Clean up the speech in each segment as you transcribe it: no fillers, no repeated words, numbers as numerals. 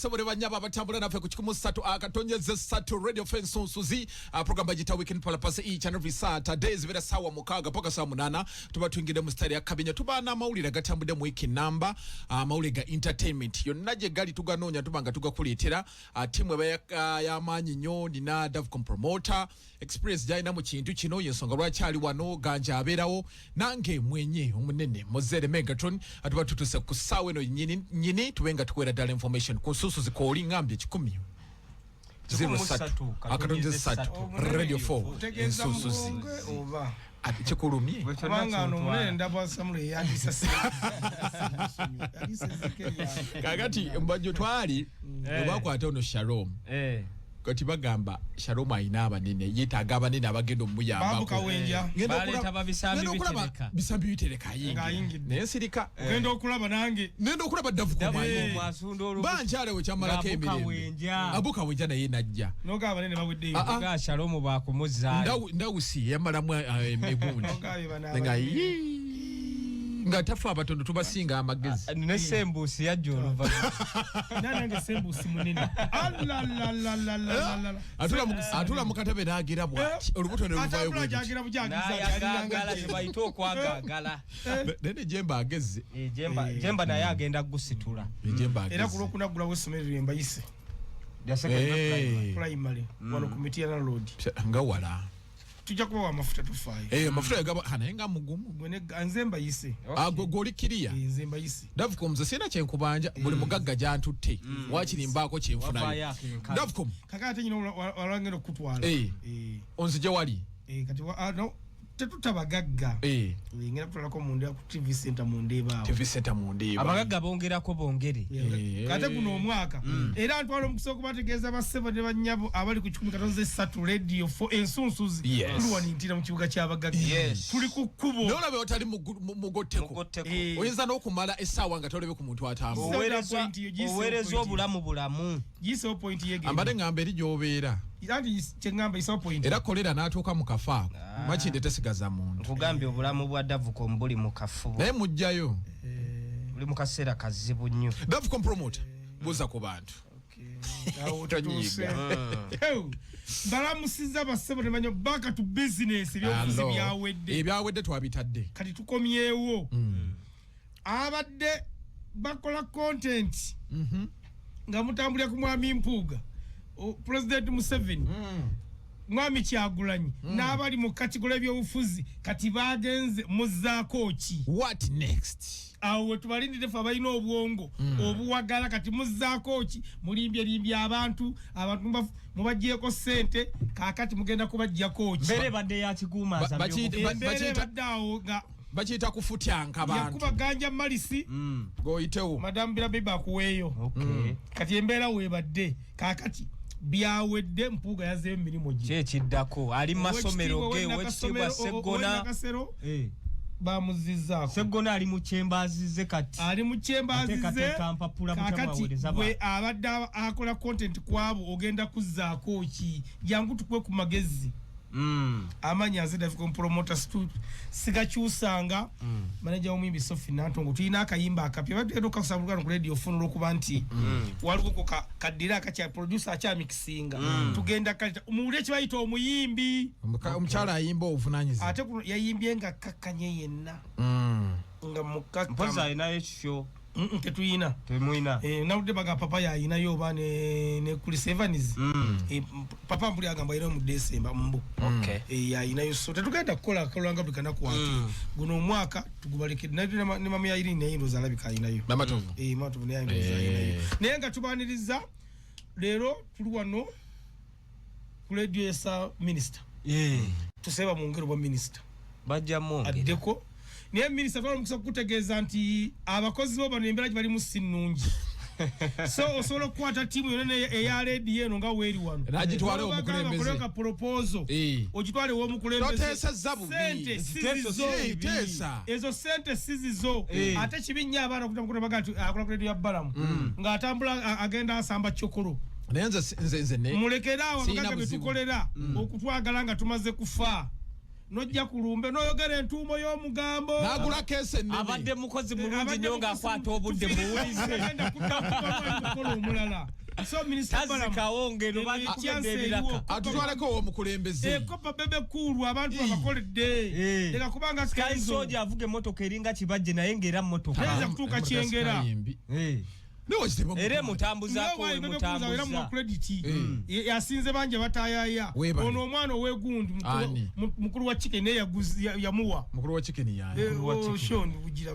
basabore banyaba batambula nafe ku 13 akatonyeze 3 radio fence Suzi program bagita weekend pala pase each and every Saturday zibera sawa mukaga paka saa 8 tuba twingide mu style ya kabinya tubana mawulira gatambude mu weekend number mawuliga entertainment yonaje gali tuganonya tubanga tugakuletera timu ya manyi nyo dina Davcom promoter experience jaina mu kintu kino yensonga lwachali wano ganja aberawo nange mwenye omunene Mozere Megatron atuba tutuse kusawe no nyini tuwenga tukwera dala information kunsusu zikoli ngambye 10 03 akatonze 3 radio 4 insusu over chikulumye kubanga no munene ndabwa samule yandisa kakati mbajo twali obakwata ono Shalom kati bagamba Shalom ayina abanene yetaga abanene abagendo muyamba babu kawenja baleta babisambi bitereka bisambi bitereka yingi nesirika genda okulaba nange nendo okulaba Davcom mwasundo olubu banjale wekyamala kemirembe abuka wenja naye najja noga abanene babudde ga Shalom bakumuzza ndawusi yamala mwa emegundi nga nga tafu abatondo tubasinga amagezi ne sembusi yajjo oluva nange sembusi munene atula mukatabe nagira bwaki olubuto ne luvayo bwaki agira bujagala tebayito okwagagala nene jemba ageze jemba naye agenda gusitula jemba ageze era kulokunagula wesomero lyemba yise ya second primary wano committee na road nga wala tujja kuba amafuta tufaye amafuta yagaba hanayenga mugumu gwene anzemba yise agogoli kiriya nzemba yise Davcom zesena kyenkubanja buli mugagga jantutte wakirimbako kyenfuna Davcom kakate nyino walangero kutwala onzije wali kati no tetutabagagga ngera kutwalako munde ku TV center munde abagagga bongerako bongere kate kuno omwaka era ntwalo mukisoko bategeeza basebo ne banyabo abali ku 13 radio 4 ensunsuzi tuliwanintira mu kibuga ky'abagagga tuli ku kubo nolabe otali mugoteko oyinza n'okumala essaawa nga tolebe ku muntu atamu oweereza obulamu giso point yege ambade ngamba eri gy'obeera yandi chengamba iso point era kolera n'atuuka mu kafa makinde tesigaza muntu nkugambye obulamu bwa Davcom buli mu kafubo naye mujjayo buli mu kaseera kazibu nnyo Davcom promoter buza ku bantu balamusiza basebo ne banyo baka to business ebyobuzi byawedde twabitadde kati tukomyewo abadde bakola content nga mutambulya ku mwami Mpuuga President Museveni mwami Kyagulanyi n'abali mu katigula by'obufuzi kati bagenze muzaako ki what next awo tubalindire fa bayina obwongo obuwagala kati muzaako ki mulimbye abantu mubajjeko sente kakati mugenda kubajjako ki bere badde ya kigumaza bachita kufutyanka abantu yakuba ganja malisi goyitewo madam bila biba kuweyo kati embera webadde kakati byawedde Mpuuga yaze emirimu gye kyekiddako ali masomero ge wekitibwa Segona bamuzizzaako Segona ali mu kyembazize kati ali mu kyembazize kakati we abadde akola content kwabo ogenda kuzzaako ki jangu tukwe ku magezi amanya azida Davcom promoter stu sigakyusanga manager omwimbi Sophie Nantongo tuyina akayimba akapya batero kasabulukano ku radio phone okuba nti waliko kadira akakya producer akya mixinga tugenda kalita muule kibayita omuyimbi omukyala ayimba ovunanyiza ate yayimbye nga kakkanye yenna nga mukakka mpoza inayo ekyo tetuyina temuina nawudde baga papa yayina yo ba ne kuli Sevenies papa mbuli agamba ino mu December mbu yayina yo so tetugenda kukola kolanga bikana ku watu guno omwaka tugubalike ne mama ya Irene yindo zalabika ayina yo namatovu matovu ne yindo ayina yo naye nga tubaniriza lero tuli wano ku radio ya minister tuseba mu ngero bwa minister bajja monge adeko niye minister twala mukisa kutegeeza nti abakozi bo bano embera bali mu sinnungi so osobola kukwata timu yonene eya radio eno nga weeri wano nagitwale omukulembeze bakola proposal ogitwale wo mukulembeze totesa zabu ezo sente sizizo ate kibinya abana kutamukuta bagati akola radio ya Balamu nga atambula agenda asamba chokolo nze mulekera awo bagaga betukolera okutwagala nga tumaze kufa nojja kulumbe noyogera entuumo y'omugambo nagula kese ennene abadde mukozi mulungi nnyo ng'akwata obudde muwulize kukola omulala so minister tazikawongero bakugenda ebiraka atutwaleko omukulembeze ekopa bebe kulu abantu abakoledde leka kubanga Sky Soldier avuga emmotoka eringa kibajje naye ng'era mmotoka teza kutuuka kyengera era mutambuzaako we mutambuza yasinze banje batayaya ono omwana ow'egundu mukulu wa chicken yamuwa mukulu wa chicken Shoni bugira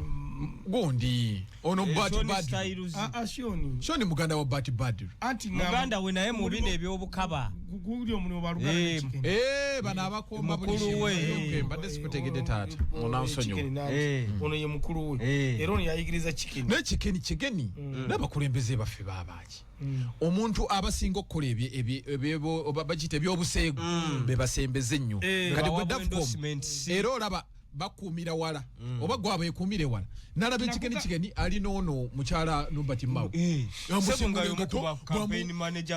gondi ono Shoni muganda wa Bad anti muganda we naye mu bino eby'obukaba guli omulimu baluganda chicken bana abakoma mukulu we mbadde sikutegedde taata onansonyo ono ye mukulu we era ono yayigiriza chicken ne chicken kigeni n'abakulembeze baffe baabaki omuntu abasinga okukola ebyo bagite ebyobuseegu be basembeze ennyo kati gwe Dafcom era olaba bakuumira wala oba gwe abeekuumire wala nalaba ekigeni alina ono mukyala Nobert Mao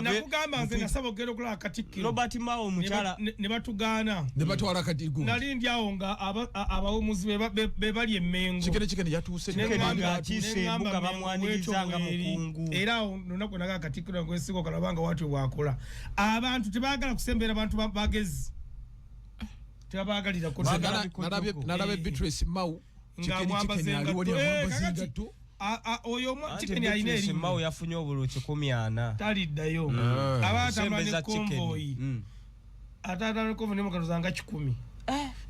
nakugamba nze nasaba okugenda okulaba Katikkiro Nobert Mao mukyala ne batugaana ne batwala Katikkiro nali ndi awo nga abawumuzi be bali emmengo kigeni yatuuse atiise embuga bamwanirizanga mukungu era awo lunaku naga Katikkiro ngwesigo kalabanga watu bwakola abantu tebaagala kusembera abantu bagezi tebagalira ko nalabe Beatrice Mao chicken aliwo ni ambazinga tu oyo chicken alina eri Mao yafunye obuluki 100 taliddayo abatamanya convoy atata convoy ne mukazanga 10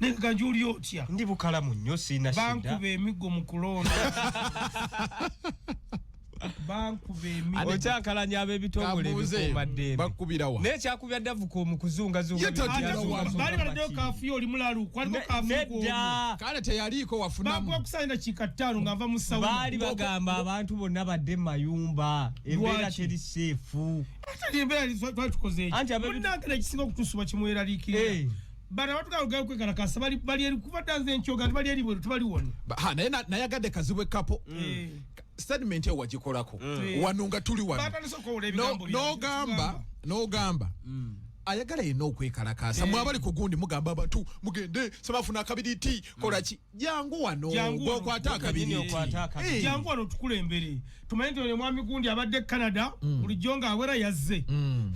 ne kanjuli otya ndi bukalamu nnyo sina shida banku be emigo mu kulonda banku be emigo ocyankalanya ab'ebitongole ebikuumaddembe bakubirawa n'ekyakubya Davuko mu kuzungazunga bali baladdeyo kafiyo oli mulalu kwaliko kafiyo kale teyaliko wafunamu banku okusalira kika 5 ng'ava mu sawu baali bagamba abantu bonna badde mayumba embeera teri seefu embeera twatukoze ekyo ekisinga okutusuba kimweraliikirira bana batugalugayo kwekalakasa bali eri kubadanza enkyoga bali eri bwe tubaliwona nayagadde kazibwe kapo statement eyo wagikolako wano nga tuli wano n'ogamba ayagala yena okwekalakasa mwabali ku gundi mugamba abantu mugende sebafuna akabiriti kolaki jangu wano gwokwata akabiriti jangu wano tukulembere tumanyi nti mwami gundi abadde Canada bulijjo nga awera yazze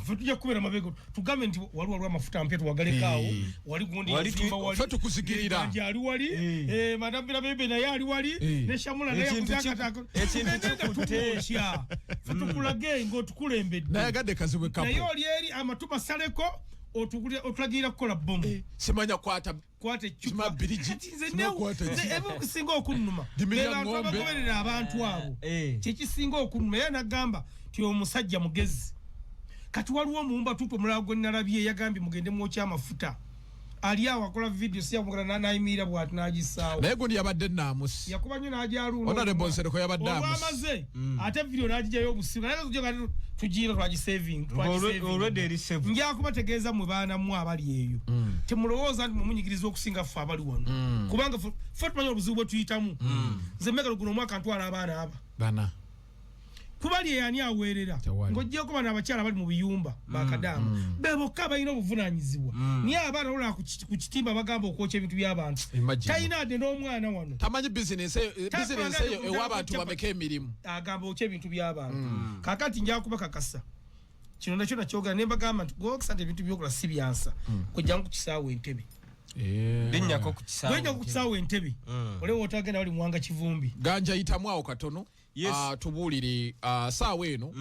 ffe tujja kubera mabego tugambe nti waliwo amafuta ampya tuwagalekaawo wali gundi ffe tukuzigirira ali wali madambira bebe naye ali wali ne Shamula naye yakuzakatako ekintu ffe tukulage ng'otukulembedde nayagadde kazibwe kapo naye oli eri amatuba saleko otulagira kukola bomu simanya kwata ekyuma birigi ebisinga okunnuma bagoberera abantu abo kyekisinga okunnuma era nagamba ti omusajja mugezi kati waliwo omuwumba tutu omulala gwe nalabye yagambye mugende mwokya amafuta ali awo akola video siyamugala nayimirira bwati nagisaawo naye gundi yabadde naamusi yakuba nnyo n'ajaluula Honorable Nsereko yabadde amaze ate video n'agijayo obusiru naye tujoga tugiira twagisaving already eri save nja kubategeeza mwe baana mu abali eyo temulowooza nti mumunyigiriza okusinga ffe abali wano kubanga ffe tumanyi obuzibu bwe tuyitamu nze mmekalo guno omwaka ntwala abaana aba bana kubali eyani aweerera ng'oggyeko bano abakyala bali mu biyumba bakadamu bebokka balina obuvunaanyizibwa niye abaana olala ku kitimba bagamba okwokya ebintu by'abantu talina adde n'omwana wano tamanyi bizinesi eyo ew'abantu bameka emirimu agamba okya ebintu by'abantu kakati nja kubakakasa kino nakyo nakyogera ne mbagamba nti gwokisa nti ebintu by'okola si byansa kujjangu ku kisaawo Entebbe linnyako ku kisaawo Entebbe olewo otagenda wali muwanga kivumbi ganja yitamu awo katono tubuulire saawa eno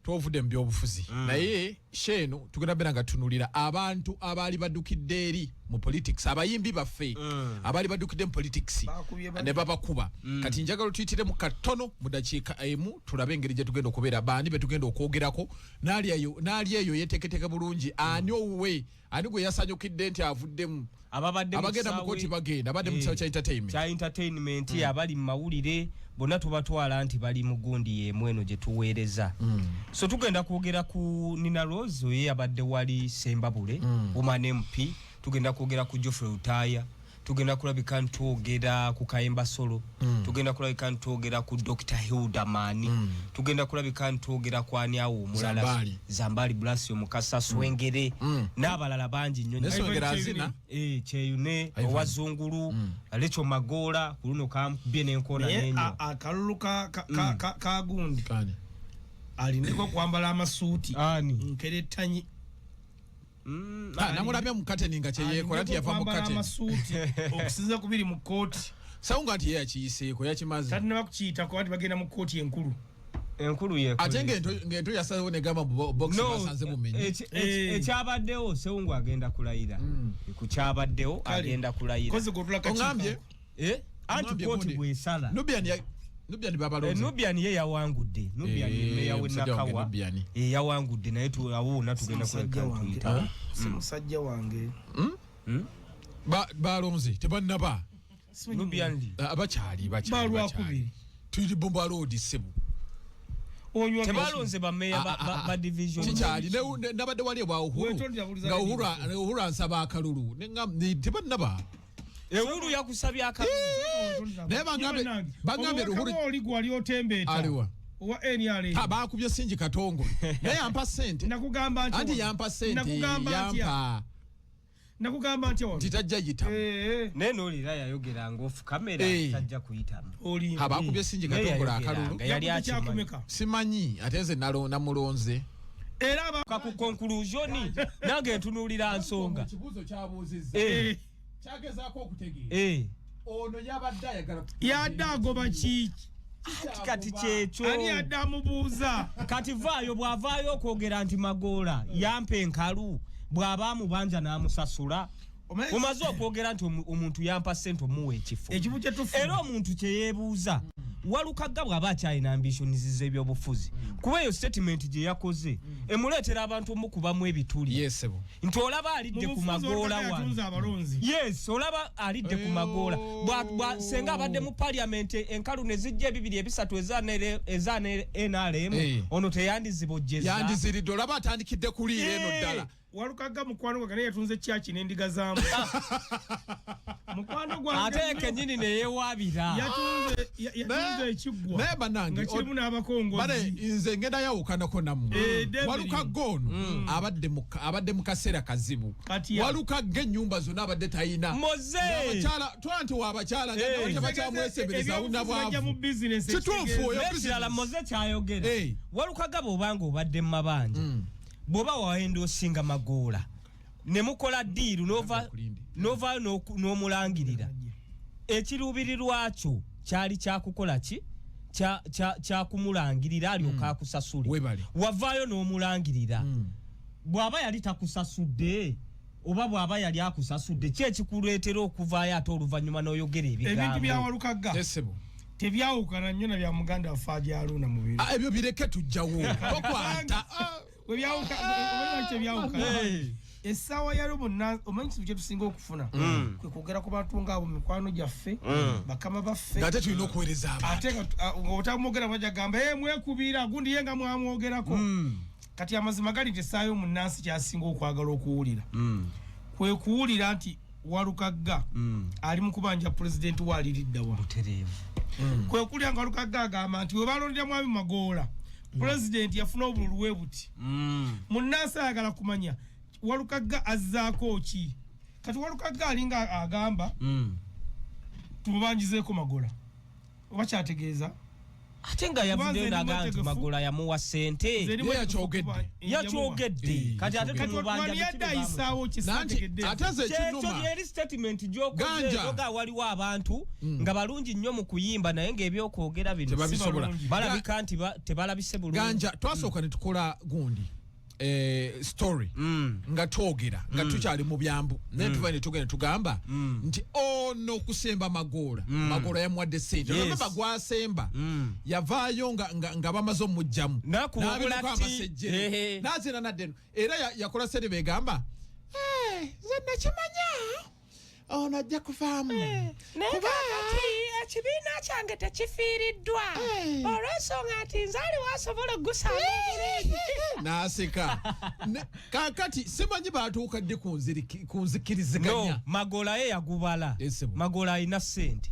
twovudde mu byobufuzi naye sheeno tugenda bera nga tunulira abantu abaali baddukidde eri mu politics abayimbi baffe abaali baddukidde mu politics ne babakuba kati njagala tuyitire mu katono mu dakiika emu tulabe engeri gye tugenda okubeera bandi be tugenda okwogerako n'ali eyo yeteeketeke bulungi ani owuwe ani gwe yasanyukidde nti avuddemu abagenda mu kooti bagenda abadde mu kisawo kya entertainment abali mu mawulire bonna tubatwala nti bali mu gundi y'emu eno gye tuweereza so tugenda kwogera ku Nina Rose oyo abadde wali Sembabule Woman MP tugenda kwogera ku Geoffrey Rutaya tugenda kulabika ntwogera ku Kayemba Solo tugenda kulabika ntwogera ku Dr. Hilda Mani tugenda kulabika ntwogera ku ani awo mulala Zambali Blasio Mukasa Swengere n'abalala bangi nnyo Cheyune Owazungulu Lecho Magola kuluno kampye n'enkona n'enyo akalulu ka gundi alineko kwambala amasuuti nkeretanyi namulabye mu kateninga kye yekola ati yava mu kateni amasuuti okusiza kubiri mu kooti sawunga ati yeye akiyiseeko yakimaze tadde bakuyita ko ati bagenda mu kooti enkulu ye ate ngento yasawo ne gamba box basanze mu menyi ekyabaddewo sewungu agenda kulayira ku kyabaddewo agenda kulayira koze gotula kachambye anti kooti bwesala Nubian babalonze Nubian ye yawangudde Nubian meya wenakawa yawangudde naye tuawuna tugenda kuleka musajja wange balonze tebannaba Nubian abakyali tuli bomba road sebu tebalonze ba meya ba division kikyali nabadde wali bwa uhuru ansaba akalulu tebannaba Ehuru yakusabya akalulu naye bangambe ruhuru oli gwali otembeta aliwa wa NRA bakubye sinji katongo naye yampa sente nakugamba anti yampa sente nakugamba nti titajja yita neno olira yayogera ngofu kamera tajja kuyitamu oli bakubye sinji katongo akalulu yali akyameka simanyi ateze namulonze era ku conclusion nange ntunulira nsonga kibuzo kyabuuzizza chagezaako okutegeera ono yabadde ayagala yadagoba ki kati kyekyo ani adamubuuza kati vaayo bwavaayo okwogera nti Magola yampa enkalu bw'abaamu banja n'amusasula omaze okwogera nti omuntu yampa ssente omuwa ekifo era omuntu kye yeebuuza Walukagga bw'aba akyalina ambitions z'ebyobufuzi kuba eyo statement gye yakoze emuleetera abantu omukubamu ebituli nti olaba alidde ku Magola wano olaba alidde ku Magola senga abadde mu parliament enkalu ne zijja ebibiri ebisatu eza NRM ono teyandizibojjeza yandiziridde olaba atandikidde kuliira eno ddala Walukagga mukwano gwange yatunze kyaki n'endiga zaamu mukwano gwange ate kenyini ne yeewabira yatunze ekiggwa naye banange nga kirimu n'abakongozi bale nze ngenda yawukanako nammwe Walukagga ono abadde mu kaseera kazibu Walukagga ennyumba zonna abadde tayina twanti waabakyala tebakyamwesembereza unabwavu kituufu ekirala Moze kyayogera Walukagga bw'obanga obadde mu mabanja boba waenda osinga Magola ne mukola diiru nova n'omulangirira ekiruubirirwa kyo kyali kyakukola ki kyakumulangirira alyoka akusasule wavaayo n'omulangirira bw'aba yali takusasudde oba bw'aba yali akusasudde ki ekikuleetera okuvaayo ate oluvannyuma n'oyogera ebigambo ebintu bya Walukagga tebyawukana nnyo na bya muganda waffe Ajaluuna mubiri ebyo bireke tujjawo tokwata essaawa ya lumu omanyi kintu kye tusinga okufuna kwe kwogera ku bantu ng'abo mikwano gyaffe bakama baffe ate tulina okuweereza ate otamwogera bajagamba mwekubira gundi ye nga mwamwogerako kati amazima gali nti essaawa y'omunnansi kyasinga okwagala okuwulira kwe kuwulira nti Walukagga ali mu kubanja pulezidenti waaliriddawa kwe kuwulira nga Walukagga agamba nti we balondera mwami Magola President yafuna obululu we buti munnansi ayagala kumanya Walukagga azzaako ki kati Walukagga alinga agamba tumubanjizeeko Magola oba kyategeeza ate nga yavuddeyo n'agamba nti Magola yamuwa ssente yakyogedde kati ate tumubanja kyekyo yeri statement gy'okoze oga waliwo abantu nga balungi nnyo mu kuyimba naye ng'ebyokwogera bino balabika nti tebalabise bulungi ganja twasooka ne tukola gundi story nga twogera nga tukyali mu byambu naye tuva ne tugenda tugamba nti ono kusemba Magola yamuwadde ssente olaba gwasemba yavaayo nga bamaze omujjamu n'abiruka amasejjere n'azina naddeno era yakola sente begamba nze nakimanya ono ajja kuvaamu nekati ekibiina kyange tekifiiriddwa olw'ensonga nti nze ali wasobola ogusaana obulungi naseka kakati simanyi batuuka dde kunzikiriziganya no Magola ye yagubala Magola alina ssente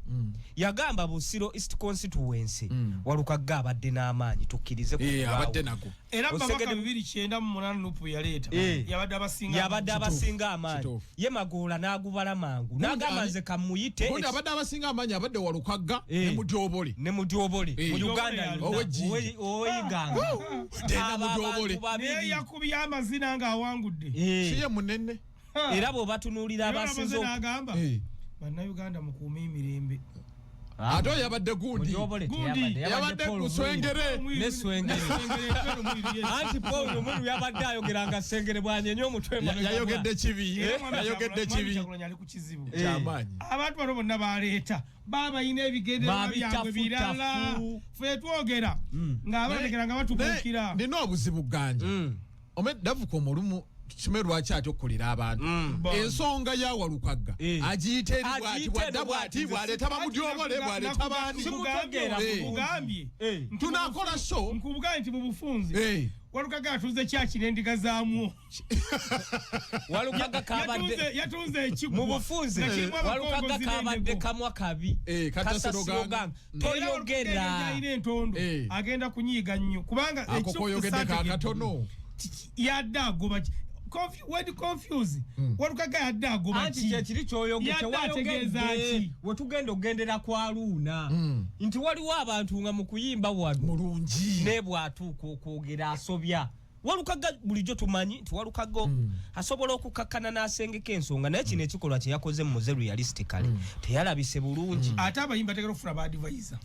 yagamba Busiro East Constituency Walukagga abadde n'amaanyi tukkirize ku abadde nago era babaka 298 nupu yaleta yabadde abasinga amaanyi ye Magola n'agubala mangu n'agamba nze kamuyite undi abadde abasinga amaanyi abadde Walukagga ne Mudyobole mu Uganda oyiganga tena Mudyobole ne yakubi amazina nga awangudde siye munene era bo batunuulira abasinzo banna Uganda mukuuma emirembe ato yabadde gundi yabadde kuswengere neswengere anti Paul omuntu yabadde ayogeranga sengere bwanyenye omutwe yayogedde kibi kyamaanyi abantu bano bonna baleeta baba ine ebigendera byabwe birala fe twogera ng'abalekera nga batubuukira nina obuzibu ganja Davuko omulumu kimwe lwaki ate okukolera abantu ensonga ya Walukagga agiyita eri bwati bwaleeta Bamudyobole bwaleeta baani mugambye tunakola so nkubugambye nti mu bufunze Walukagga atuze kyaki n'endiga zaamu Walukagga kabadde yatunze ekigwa mu bufunze Walukagga kabadde kamwa kabi kasasiroganga toyogera entondo agenda kunyiiga nnyo kubanga akokoyogedde kakatono yadde agoba word confuse Walukagga yadde agoba anti kyekiri kyoyogedde wayogedde wetugenda ogendera kwa Aluuna nti waliwo abantu nga mu kuyimba wano mulungi ne bwatuuka okwogera asobya Walukagga bulijjo tumanyi nti Walukagga asobola okukakkana n'asengeka ensonga naye kino ekikolwa kye yakoze mu muze realistically teyalabise bulungi ate abayimbi ategera okufuna baadvisor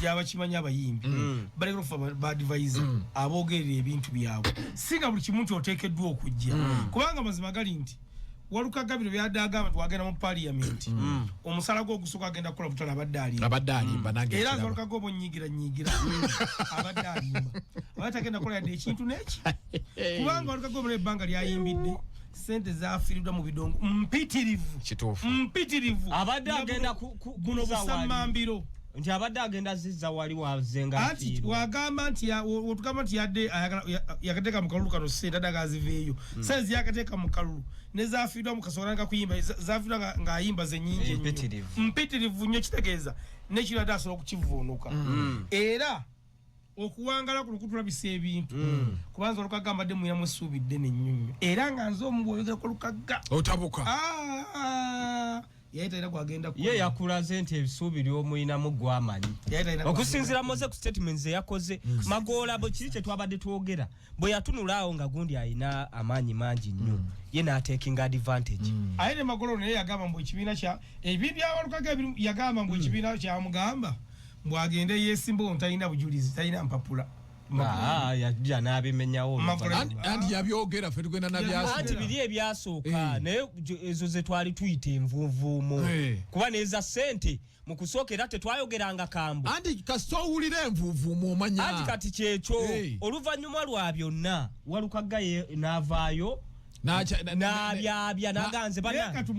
gy'abakimanyi abayimbi bategera okufuna baadvisor aboogerera ebintu byabwe singa buli kimu nti oteekeddwa okujja kubanga mazima gali nti Walukagga bino byadde agamba nti wagenda mu parliament omusala gwe ogusooka agenda kukola butala abadde alimba era Walukagga oba onyigira abadde alimba abadde agenda kukola yadde ekintu n'eki kubanga Walukagga omula ebbanga lyayimbidde sente zafiiriddwa mu bidongo mpitirivu abadde agenda guno busamambiro nti abadde agenda zizza wali wazenga anti wagamba nti otugamba nti yadde yakateeka mu kalulu kano sente adde agaziveeyo saizi yakateeka mu kalulu ne zafiiriddwa mu kasobola nga kuyimba zafiiriddwa ng'ayimba ze nnyingi mpitirivu nnyo kitegeeza n'ekiro adde asobola okukivuunuka era okuwangala kuno kutulabisa ebintu kubanza Walukagga ambadde muyinamu essuubi ddene nnyo era nga nze omu bw'oyogera ku Walukagga otabuka yayita era gwagenda ye yakulaze nti ebisuubi ly'omuyinamu gwamanyi okusinziira moze ku statements eyakoze Magola bwe kiri kye twabadde twogera bwe yatunulaawo nga gundi alina amaanyi mangi nnyo ye n'atekinga advantage aye ne Magola naye yagamba mbu ekibiina kya ebibi bya Walukagga yagamba mbu ekibiina kyamugamba mbwagende yesimba talina bujulizi talina mpapula yajja n'abimenyawo anti yabyogera ffe tugenda nabyasooka anti biri ebyasooka naye ezo ze twali tuyita envuuvuumu kuba n'eza ssente mu kusooka era tetwayogeranga kambu anti kasita owulira envuuvuumu omanya anti kati kyekyo oluvannyuma lwa byonna Walukagga n'avaayo nabyabya naganze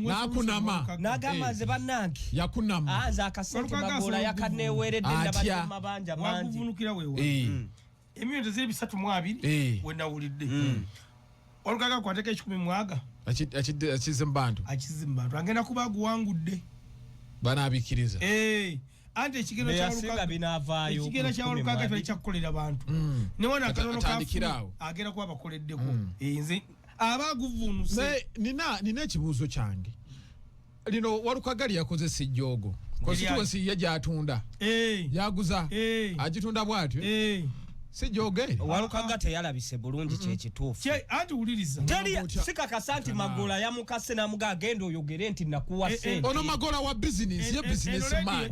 nakunama nagamba nze bannange yakunama nze akasente Magola yakaneeweeredde nabadde mabanja mangi waguvunukira wewa emyezi ziri 320 wenawulidde Walukagga kwateka 10 mwaga akizimbantu agenda kuba aguwangudde banaabikiriza anti ekigendo kya Walukagga twali kyakukolera abantu newona akatono kafu agenda kuba bakoleddeko nze abaguvunuse nina ekibuuzo kyange lino Walukagga yakoze sijjogo constituency ye gyatunda yaguza agitunda bwatyo sijjoge Walukagga teyalabise bulungi kyekituufu anti wuliriza sikakasa nti Magola yamukase namuga agenda oyogere nti nakuwa sente ono Magola wa business ye businessman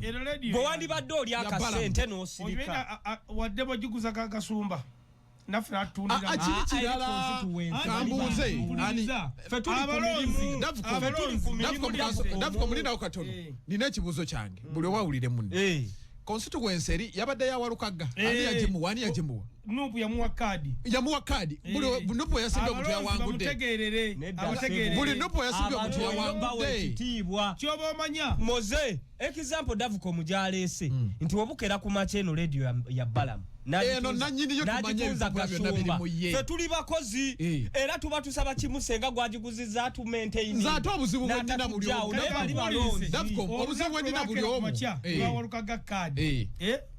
bwe wandibadde oli akasente n'osirika wadde bwagiguza kagasumba naffe natundira akiri kirala kambuuze dafuka mulindawo katono nina ekibuuzo kyange buli owawulire munne constituency eri yabadde ya Walukagga ani yagimuwa nupu yamuwa kadi buli nupu yasimba omuntu yawangudde buli nupu yasimba omuntu yawangudde kyoba omanya moze example Davuko mujalese nti wobukera ku macha eno radio ya Balamu nanyini yo tumanyiza kasumba fe tuli bakozi era tuba tusaba kimusenga gwagiguziza tu maintain za to obuzibu bwendina buli omu obuzibu bwendina buli omu walukaga kadi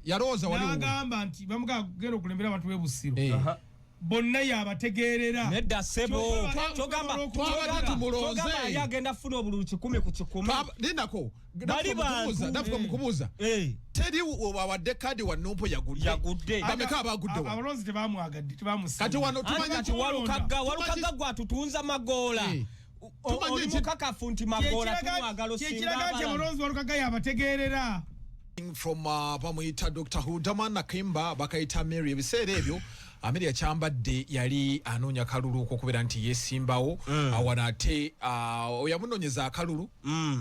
yaroza wali nagamba nti bamuga gero kulembera abantu bebusiro bonna yabategerera nedda sebo chogamba yagenda funa obululu 10 ku 10 linako dafuka mukubuza teri wawadde kadi wa numpo yagudde bameka abagudde wa abalonzi tebamwagadde tebamusi kati wano tumanya ti walukaga gwatutunza magola omukaka funti magola tumwagalo singa abalonzi walukaga yabategerera from bamuyita Dr. Hudaman Nakimba bakaita Mary ebiseera ebyo Amelia Chambadde yali anonya kalulu okubera nti yesimbawo awana ate oyamunonyeza akalulu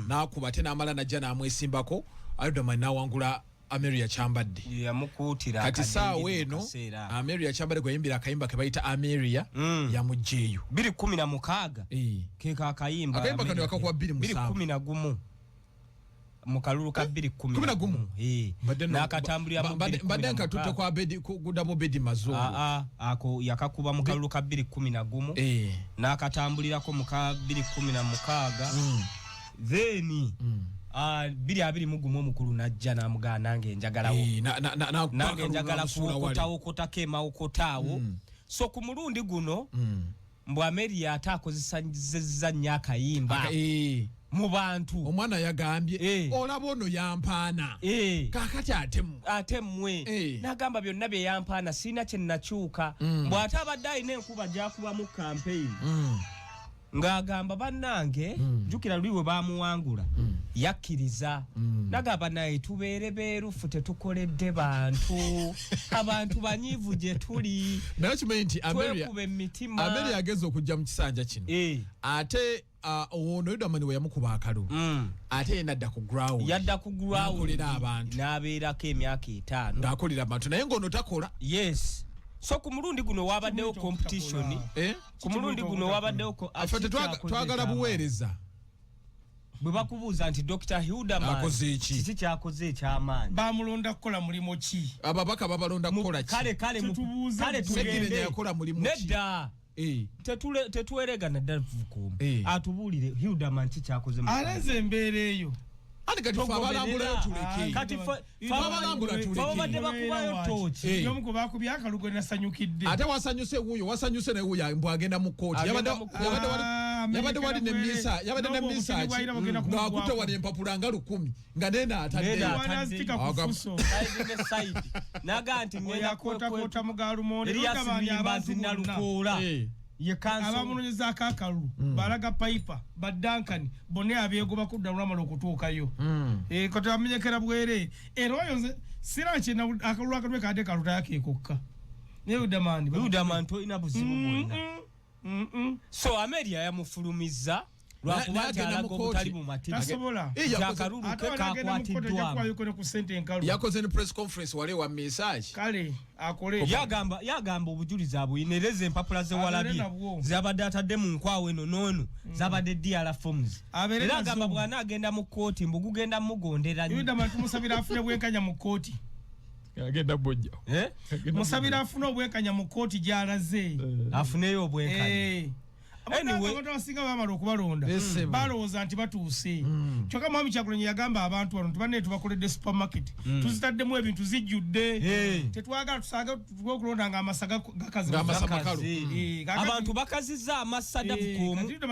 nakuba te namala najja namwesimbako Hudaman nawangula Amelia Chambadde yamukutira kati saawe eno Amelia Chambadde gwayimbira akayimba ke bayita Amelia yamujjeyo 2016 keka akayimba akayimba kano yakakuba 2011 mukalulu ka 2011 nakatambulira mu badenka tutte kwa bedi kugudamo bedi mazungu ako yakakuba mukalulu ka 2011 nakatambulirako mu ka 2016 then 2021 omukulu najja namugana nange njagalawo nange njagala kuokotawo kotakema okotawo so ku mulundi guno mbu Amelia atakozesa nyaka yimba mu bantu omwana yagambye olaba ono yampaana kakati atemwe nagamba byonna bye yampaana sina kye nakyuka bw'ate abadde alina enkuba gyakuba mu campaign ng'agamba bannange jjukira luli we baamuwangula yakkiriza nagamba naye tubeere beerufu tetukoledde bantu abantu banyiivu gye tuli naye kimanyi nti twekuba emitima Amelia ageza okujja mu kisanja kino ate ono Hudaman we yamukuba akalulu ate yadda ku ground nakolera abantu n'abeerako emyaka 5 ng'akolera abantu naye ng'ono takola yes so ku mulundi guno wabaddewo competition ku mulundi guno wabaddewo twagala buweereza bwe bakubuuza nti Dr. Hudaman kiki kyakoze ekyamaanyi bamulonda kukola mulimo ki ababaka babalonda kukola ki kale tugende yakola mulimo ki nedda tetuweregana ddala tuvukumu atubuulire Hudaman kikyakoze aleze embeera eyo kati abalambulayo tuleke kati babadde bakubayo toki yomuko bakubye akalugo nasanyukidde ate wasanyuse wuyo wasanyuse naye wuyo mbwagenda mu kooti yabadde wali ne misa yabadde ne misa ng'akutte wali empapula nga 10 nga nena atadde naga nti ngenda kota mugalumonde abantu nalukola abamunonyeza akakalulu balaga piper badankani bone abyegoba kudda lulamala okutuukayo kati bamenyekera bwere era oyo sira kina akalulu akatwe kade kaluta yakekokka ne Hudaman toina buzibu bwonna so Amelia yamufulumiza lwakuba kyalaga obutali mu mateeka akalulu kekakwatiddwa yakoze ne press conference wale wa message kale akole yagamba obujulizi abuyineleze empapula ze walabi zabadde atadde mu nkwawe eno n'onu zabadde DR forms era agamba bwana agenda mu kooti mbugugenda mugondera nnyo Hudaman tumusabira afune bwenkanya mu kooti agenda bojja musabira afune obwenkanya mu kooti gyalaze afuneyo obwenkanya anyway basinga bamala okubalonda balowooza nti batuuse kyokka mwami Kyagulanyi yagamba abantu bano tubanne tubakoledde supermarket tuzitaddemu ebintu zijjudde tetwagala tusaga tukulonda nga amasa gakazi abantu bakazizza amasa davukumu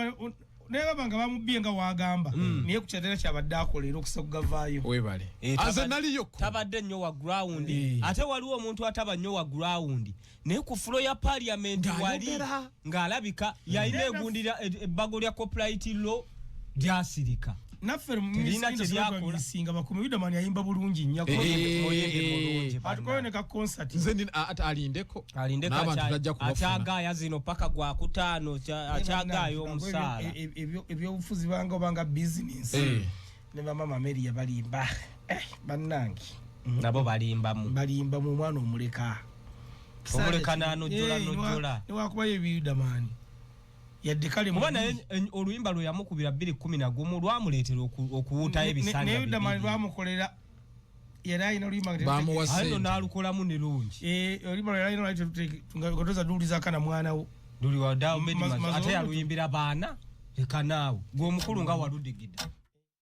naye babanga bamubbiye nga wagamba naye ku kyatera kyabadde akolera okusa kugavaayo webale aze naliyo tabadde nnyo wa ground ate waliwo omuntu ataba nnyo wa ground naye ku fulo ya parliament wali ng'alabika yalina egundira ebbago lya copyright law lyasirika naffe musinga bakumi Hudaman yayimba bulungi nnyo atukoyo ne ka concert nze alindeko n'abantu tajja kubafuna akyagaaya zino paka gwa kutaano akyagaayo omusaala ebyobufuzi banga obanga business ne bamama Amelia balimba bannange nabo balimba mu mwana omuleka omuleka n'anojjola newakubayo Hudaman yadde kale kuba naye oluyimba lwe yamukubira 2011 lwamuleetera okuwuutayo ebisanja ne Hudaman lwamukolera Era ina lima ayo nalukolamu ne lungi olima era ina tungotoza duli zakana mwana wo duli wa dawo ate yaluyimbira baana ekanaawo gwe omukulu nga waludigida